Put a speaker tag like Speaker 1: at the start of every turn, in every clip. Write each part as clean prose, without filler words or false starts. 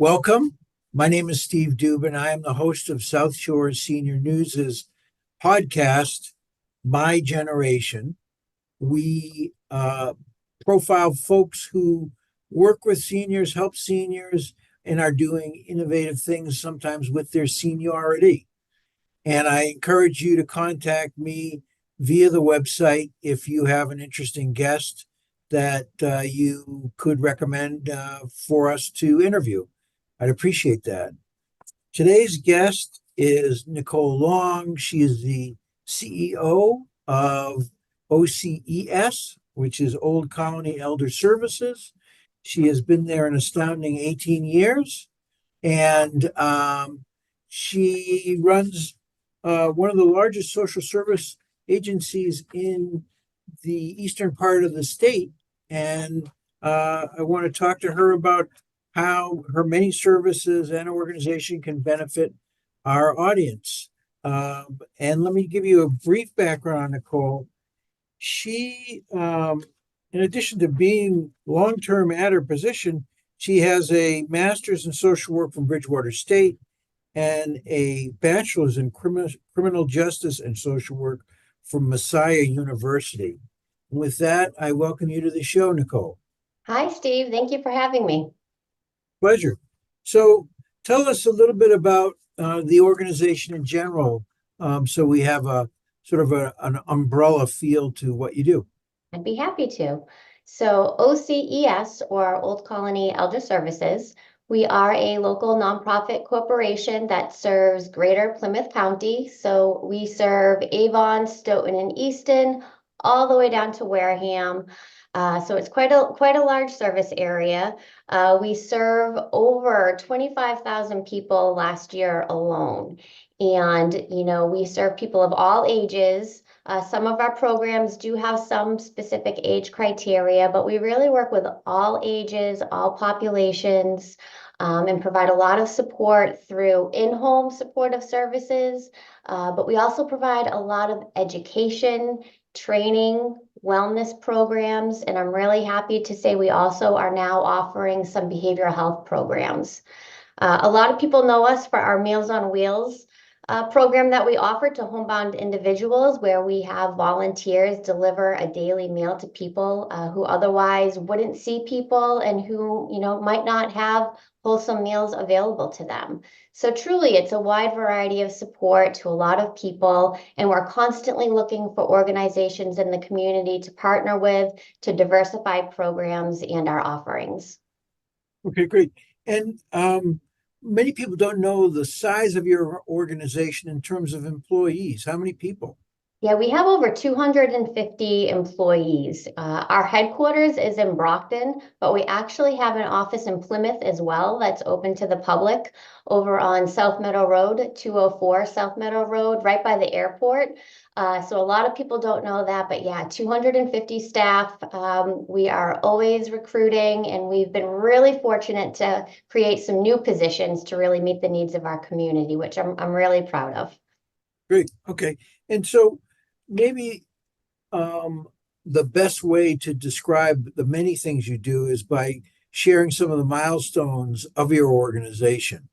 Speaker 1: Welcome. My name is Steve Dubin. I am the host of South Shore Senior News's podcast, My Generation. We profile folks who work with seniors, help seniors, and are doing innovative things sometimes with their seniority. And I encourage you to contact me via the website if you have an interesting guest that you could recommend for us to interview. I'd appreciate that. Today's guest is Nicole Long. She is the CEO of OCES, which is Old Colony Elder Services. She has been there an astounding 18 years, and she runs one of the largest social service agencies in the eastern part of the state. And I want to talk to her about how her many services and organization can benefit our audience. And let me give you a brief background on Nicole. She, in addition to being long-term at her position, she has a master's in social work from Bridgewater State and a bachelor's in criminal justice and social work from Messiah University. And with that, I welcome you to the show, Nicole.
Speaker 2: Hi, Steve. Thank you for having me.
Speaker 1: Pleasure. So tell us a little bit about the organization in general, so we have a sort of an umbrella feel to what you do.
Speaker 2: I'd be happy to. So OCES, or Old Colony Elder Services, we are a local nonprofit corporation that serves Greater Plymouth County. So we serve Avon, Stoughton, and Easton, all the way down to Wareham. So it's quite a large service area. We serve over 25,000 people last year alone. And, we serve people of all ages. Some of our programs do have some specific age criteria, but we really work with all ages, all populations, and provide a lot of support through in-home supportive services. But we also provide a lot of education, training, wellness programs, and I'm really happy to say we also are now offering some behavioral health programs. A lot of people know us for our Meals on Wheels program that we offer to homebound individuals, where we have volunteers deliver a daily meal to people who otherwise wouldn't see people and who, might not have wholesome meals available to them. So truly, it's a wide variety of support to a lot of people, and we're constantly looking for organizations in the community to partner with to diversify programs and our offerings.
Speaker 1: Okay, great. And many people don't know the size of your organization in terms of employees. How many people?
Speaker 2: Yeah, we have over 250 employees. Our headquarters is in Brockton, but we actually have an office in Plymouth as well that's open to the public over on South Meadow Road, 204 South Meadow Road, right by the airport. So a lot of people don't know that, but yeah, 250 staff. We are always recruiting, and we've been really fortunate to create some new positions to really meet the needs of our community, which I'm really proud of.
Speaker 1: Great. Okay. And so maybe the best way to describe the many things you do is by sharing some of the milestones of your organization.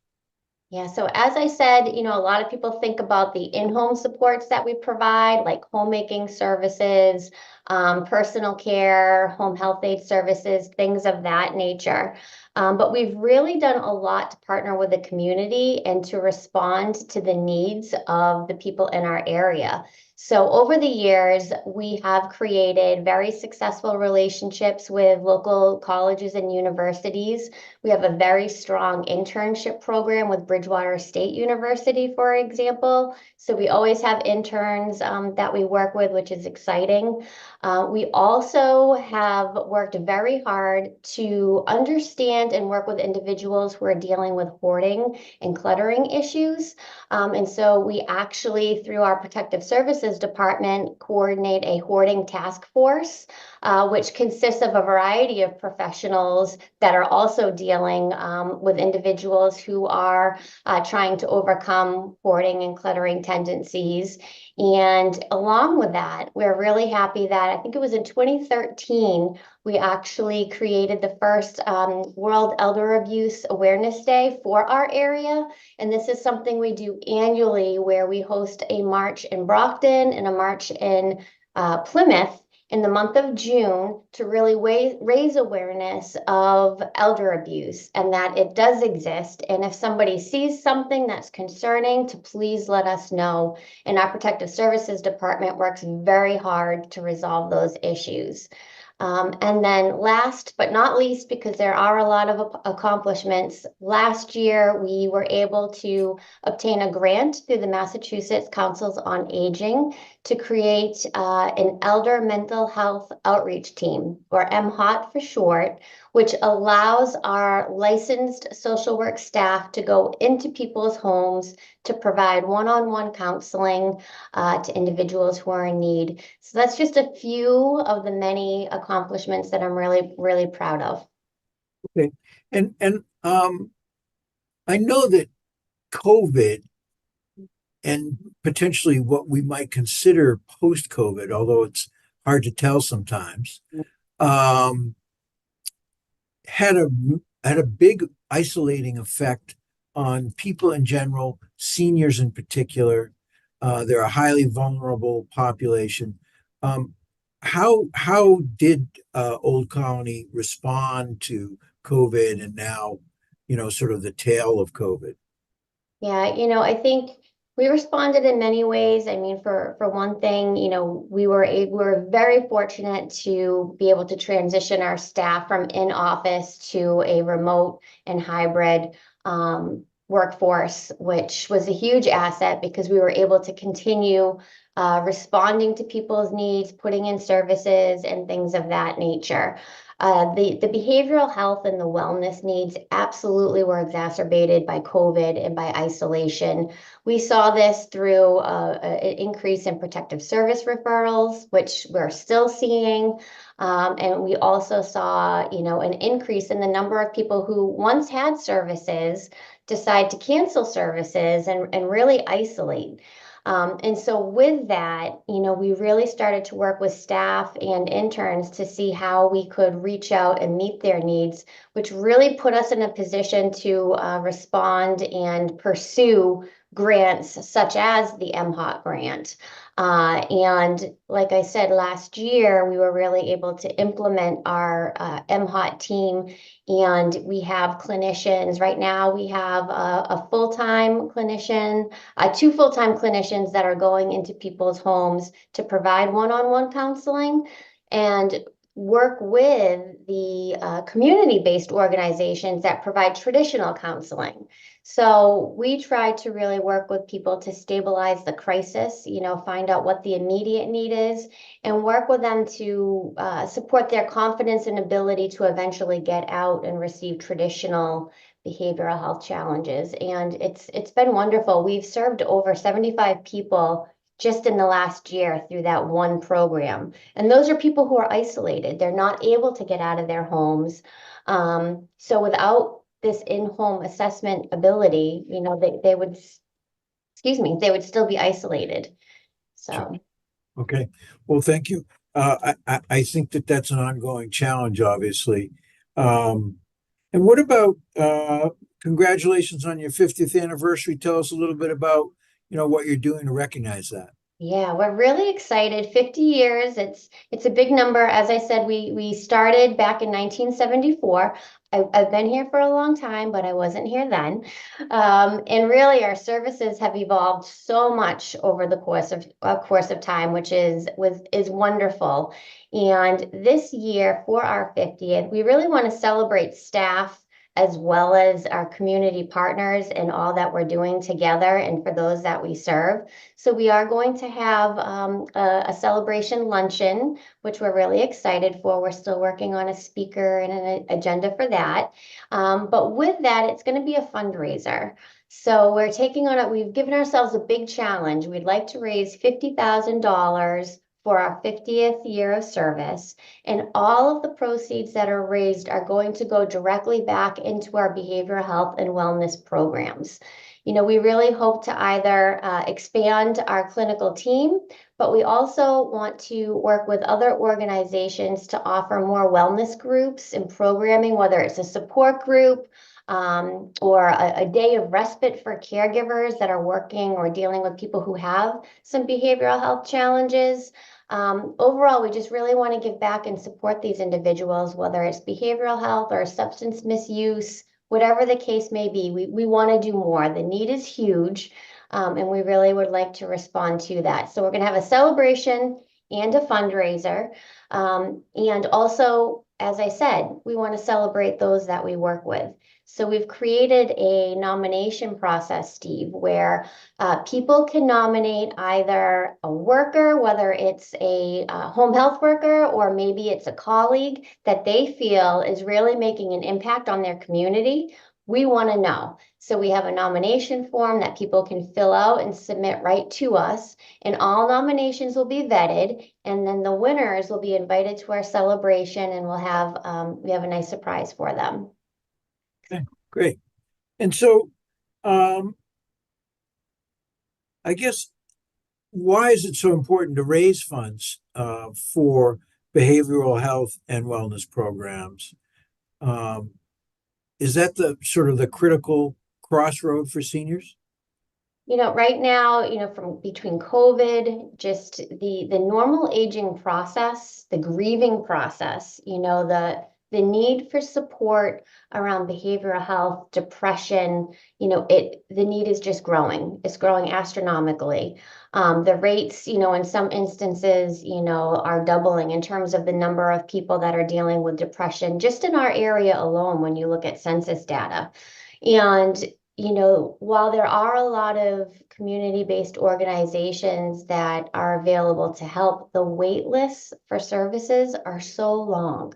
Speaker 2: Yeah, so as I said, a lot of people think about the in-home supports that we provide, like homemaking services, personal care, home health aid services, things of that nature. But we've really done a lot to partner with the community and to respond to the needs of the people in our area. So over the years, we have created very successful relationships with local colleges and universities. We have a very strong internship program with Bridgewater State University, for example. So we always have interns that we work with, which is exciting. We also have worked very hard to understand and work with individuals who are dealing with hoarding and cluttering issues. And so we actually, through our Protective Services Department, coordinate a hoarding task force, which consists of a variety of professionals that are also dealing with individuals who are trying to overcome hoarding and cluttering tendencies. And along with that, we're really happy that I think it was in 2013, we actually created the first World Elder Abuse Awareness Day for our area. And this is something we do annually where we host a march in Brockton and a march in Plymouth in the month of June to really raise awareness of elder abuse and that it does exist. And if somebody sees something that's concerning, to please let us know. And our Protective Services Department works very hard to resolve those issues. And then last but not least, because there are a lot of accomplishments, last year we were able to obtain a grant through the Massachusetts Councils on Aging to create an elder mental health outreach team, or MHOT for short, which allows our licensed social work staff to go into people's homes to provide one-on-one counseling to individuals who are in need. So that's just a few of the many accomplishments that I'm really, really proud of.
Speaker 1: Okay. And I know that COVID and potentially what we might consider post-COVID, although it's hard to tell sometimes, um, had a big isolating effect on people in general, seniors in particular. They're a highly vulnerable population. Um, how did Old Colony respond to COVID and now, sort of the tail of COVID?
Speaker 2: Yeah, I think we responded in many ways. I mean, for one thing, we were very fortunate to be able to transition our staff from in office to a remote and hybrid workforce, which was a huge asset because we were able to continue responding to people's needs, putting in services and things of that nature. The behavioral health and the wellness needs absolutely were exacerbated by COVID and by isolation. We saw this through an increase in protective service referrals, which we're still seeing. And we also saw, an increase in the number of people who once had services decide to cancel services and really isolate. And so with that, we really started to work with staff and interns to see how we could reach out and meet their needs, which really put us in a position to respond and pursue grants such as the MHOT grant. And like I said, last year, we were really able to implement our MHOT team, and we have clinicians. Right now, we have a full-time clinician, two full-time clinicians that are going into people's homes to provide one-on-one counseling and work with the community-based organizations that provide traditional counseling. So we try to really work with people to stabilize the crisis, find out what the immediate need is, and work with them to support their confidence and ability to eventually get out and receive traditional behavioral health challenges. And it's been wonderful. We've served over 75 people just in the last year through that one program. And those are people who are isolated. They're not able to get out of their homes. So without this in-home assessment ability, they would, they would still be isolated.
Speaker 1: Sure.
Speaker 2: So.
Speaker 1: Okay. Well, thank you. I think that that's an ongoing challenge, obviously. And what about congratulations on your 50th anniversary? Tell us a little bit about, what you're doing to recognize that.
Speaker 2: Yeah, we're really excited. 50 years, it's a big number. As I said, we started back in 1974. I've been here for a long time, but I wasn't here then. And really, our services have evolved so much over the course of time, which is wonderful. And this year, for our 50th, we really want to celebrate staff as well as our community partners and all that we're doing together, and for those that we serve. So we are going to have a celebration luncheon, which we're really excited for. We're still working on a speaker and an agenda for that. But with that, it's going to be a fundraiser. So we're taking on it. We've given ourselves a big challenge. We'd like to raise $50,000 for our 50th year of service. And all of the proceeds that are raised are going to go directly back into our behavioral health and wellness programs. We really hope to either expand our clinical team, but we also want to work with other organizations to offer more wellness groups and programming, whether it's a support group or a day of respite for caregivers that are working or dealing with people who have some behavioral health challenges. Overall, we just really want to give back and support these individuals, whether it's behavioral health or substance misuse, whatever the case may be. We want to do more. The need is huge, and we really would like to respond to that. So we're going to have a celebration and a fundraiser. And also, as I said, we want to celebrate those that we work with. So we've created a nomination process, Steve, where people can nominate either a worker, whether it's a home health worker, or maybe it's a colleague that they feel is really making an impact on their community. We want to know. So we have a nomination form that people can fill out and submit right to us, and all nominations will be vetted, and then the winners will be invited to our celebration, and we have a nice surprise for them.
Speaker 1: Okay, great. And so, I guess, why is it so important to raise funds for behavioral health and wellness programs? Is that the sort of the critical crossroad for seniors?
Speaker 2: Right now, from between COVID, just the normal aging process, the grieving process, the need for support around behavioral health, depression, the need is just growing. It's growing astronomically. The rates, in some instances, are doubling in terms of the number of people that are dealing with depression, just in our area alone, when you look at census data. And while there are a lot of community-based organizations that are available to help, the wait lists for services are so long.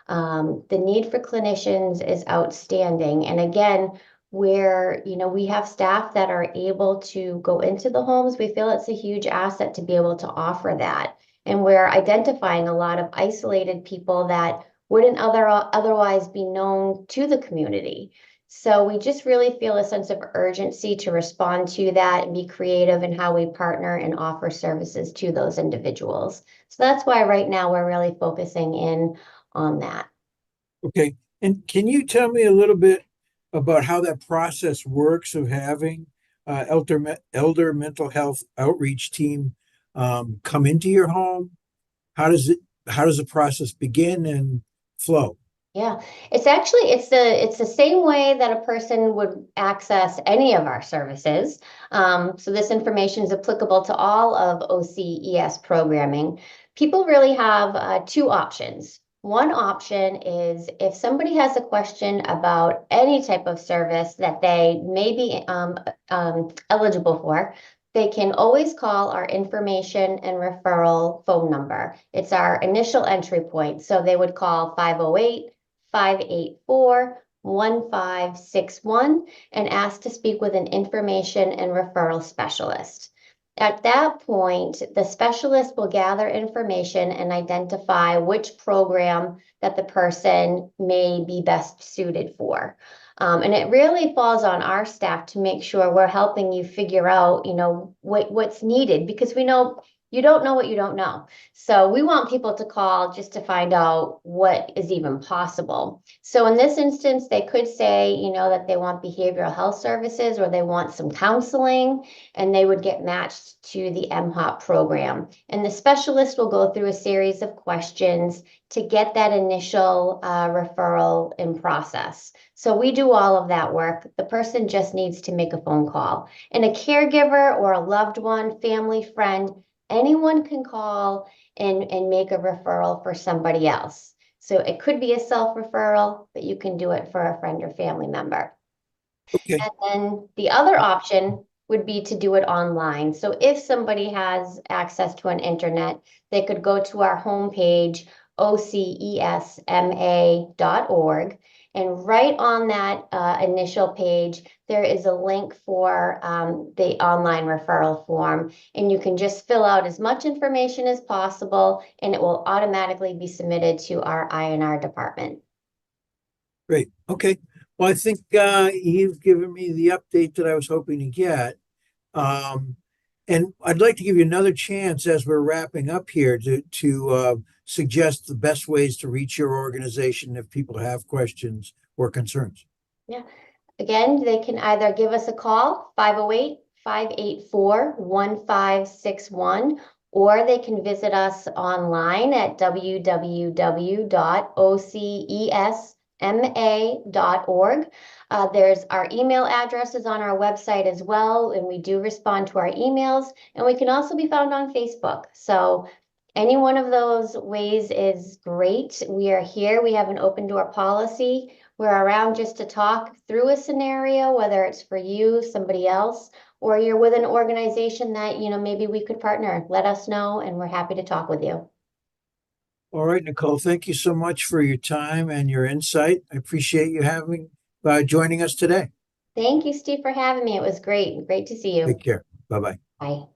Speaker 2: The need for clinicians is outstanding. And again, where we have staff that are able to go into the homes, we feel it's a huge asset to be able to offer that. And we're identifying a lot of isolated people that wouldn't otherwise be known to the community. So we just really feel a sense of urgency to respond to that and be creative in how we partner and offer services to those individuals. So that's why right now we're really focusing in on that.
Speaker 1: Okay. And can you tell me a little bit about how that process works of having elder mental health outreach team come into your home? How does the process begin and flow?
Speaker 2: Yeah, it's the same way that a person would access any of our services. So this information is applicable to all of OCES programming. People really have two options. One option is if somebody has a question about any type of service that they may be eligible for, they can always call our information and referral phone number. It's our initial entry point. So they would call 508-584-1561 and ask to speak with an information and referral specialist. At that point, the specialist will gather information and identify which program that the person may be best suited for. And it really falls on our staff to make sure we're helping you figure out, what's needed, because we know you don't know what you don't know. So we want people to call just to find out what is even possible. So in this instance, they could say, that they want behavioral health services or they want some counseling, and they would get matched to the MHOP program. And the specialist will go through a series of questions to get that initial referral in process. So we do all of that work. The person just needs to make a phone call. And a caregiver or a loved one, family, friend, anyone can call and make a referral for somebody else. So it could be a self-referral, but you can do it for a friend or family member.
Speaker 1: Okay.
Speaker 2: And then the other option would be to do it online. So if somebody has access to an internet, they could go to our homepage, ocesma.org. And right on that initial page, there is a link for the online referral form. And you can just fill out as much information as possible, and it will automatically be submitted to our INR department.
Speaker 1: Great. Okay. Well, I think you've given me the update that I was hoping to get. Um, and I'd like to give you another chance as we're wrapping up here to suggest the best ways to reach your organization if people have questions or concerns.
Speaker 2: Yeah. Again, they can either give us a call, 508-584-1561, or they can visit us online at www.ocesma.org. There's our email addresses on our website as well, and we do respond to our emails, and we can also be found on Facebook. So any one of those ways is great. We are here. We have an open door policy. We're around just to talk through a scenario, whether it's for you, somebody else, or you're with an organization that, maybe we could partner. Let us know, and we're happy to talk with you.
Speaker 1: All right, Nicole, thank you so much for your time and your insight. I appreciate you joining us today.
Speaker 2: Thank you, Steve, for having me. It was great. Great to see you.
Speaker 1: Take care. Bye-bye.
Speaker 2: Bye.